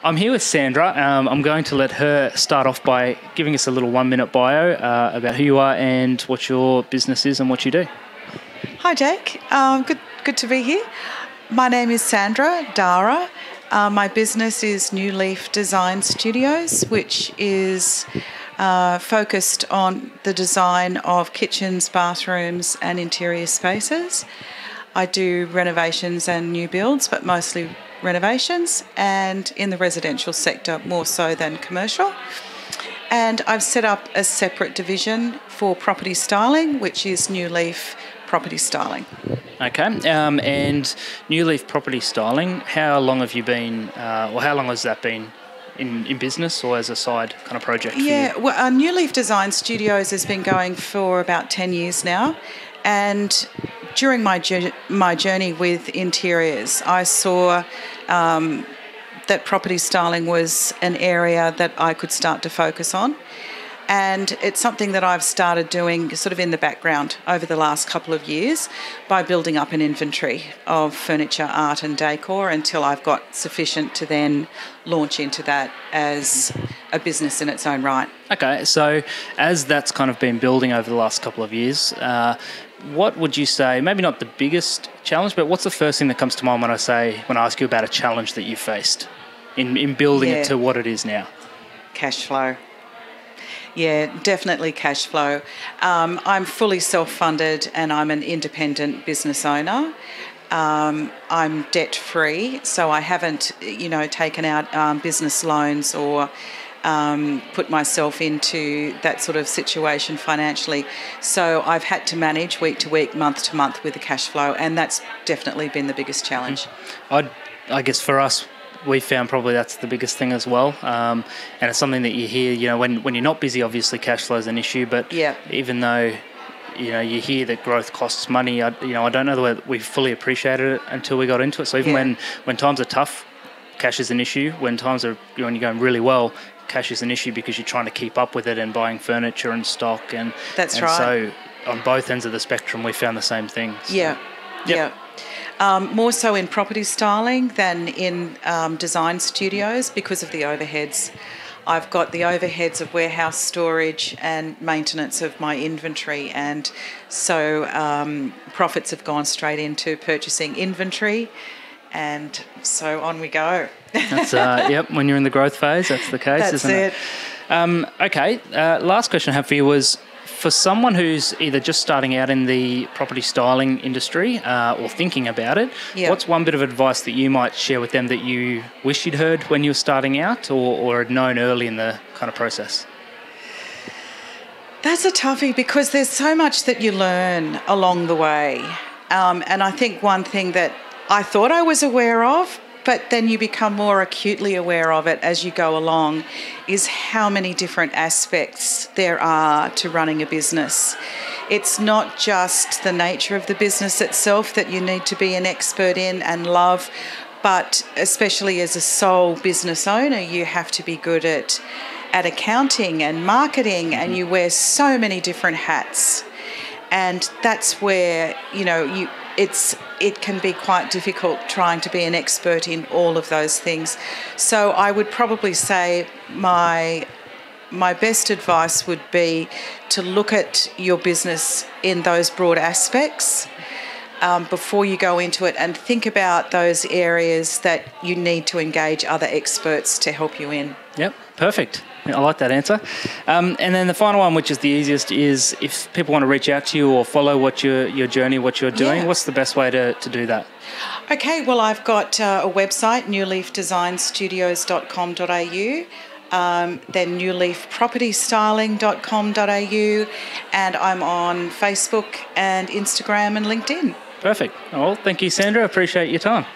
I'm here with Sandra. I'm going to let her start off by giving us a little 1-minute bio about who you are and what your business is and what you do. Hi, Jake. Good to be here. My name is Sandra, Dara. My business is New Leaf Design Studios, which is focused on the design of kitchens, bathrooms and interior spaces. I do renovations and new builds, but mostly renovations, and in the residential sector more so than commercial. And I've set up a separate division for property styling, which is New Leaf Property Styling. Okay, and New Leaf Property Styling, how long have you been, or how long has that been in business or as a side kind of project for you? Well, New Leaf Design Studios has been going for about 10 years now, and during my journey with interiors, I saw that property styling was an area that I could start to focus on. And it's something that I've started doing sort of in the background over the last couple of years by building up an inventory of furniture, art and decor until I've got sufficient to then launch into that as a business in its own right. Okay, so as that's kind of been building over the last couple of years, what would you say, maybe not the biggest challenge, but what's the first thing that comes to mind when I ask you about a challenge that you faced in building it to what it is now? Cash flow. Yeah, definitely cash flow. I'm fully self-funded and I'm an independent business owner. I'm debt-free, so I haven't, taken out business loans or put myself into that sort of situation financially. So I've had to manage week to week, month to month with the cash flow, and that's definitely been the biggest challenge. I guess for us, we found probably that's the biggest thing as well, and it's something that you hear. When you're not busy, obviously cash flow is an issue. But even though you hear that growth costs money, I don't know whether we fully appreciated it until we got into it. So even when times are tough, cash is an issue. When you're going really well, cash is an issue because you're trying to keep up with it and buying furniture and stock and that's right. So on both ends of the spectrum, we found the same thing. So, more so in property styling than in design studios because of the overheads. I've got the overheads of warehouse storage and maintenance of my inventory, and so profits have gone straight into purchasing inventory, and so on we go. That's when you're in the growth phase, that's the case, isn't it? Okay, last question I have for you was, for someone who's either just starting out in the property styling industry or thinking about it, what's one bit of advice that you might share with them that you wish you'd heard when you were starting out or had known early in the kind of process? That's a toughie because there's so much that you learn along the way. And I think one thing that I thought I was aware of, but then you become more acutely aware of it as you go along, is how many different aspects there are to running a business. It's not just the nature of the business itself that you need to be an expert in and love, but especially as a sole business owner, you have to be good at accounting and marketing, and you wear so many different hats. And that's where, it can be quite difficult trying to be an expert in all of those things. So I would probably say my best advice would be to look at your business in those broad aspects before you go into it, and think about those areas that you need to engage other experts to help you in. Yep, perfect. I like that answer. And then the final one, which is the easiest, is if people want to reach out to you or follow what your journey, what you're doing, what's the best way to do that? Okay, well, I've got a website, newleafdesignstudios.com.au, then newleafpropertystyling.com.au, and I'm on Facebook and Instagram and LinkedIn. Perfect. Well, thank you, Sandra. Appreciate your time.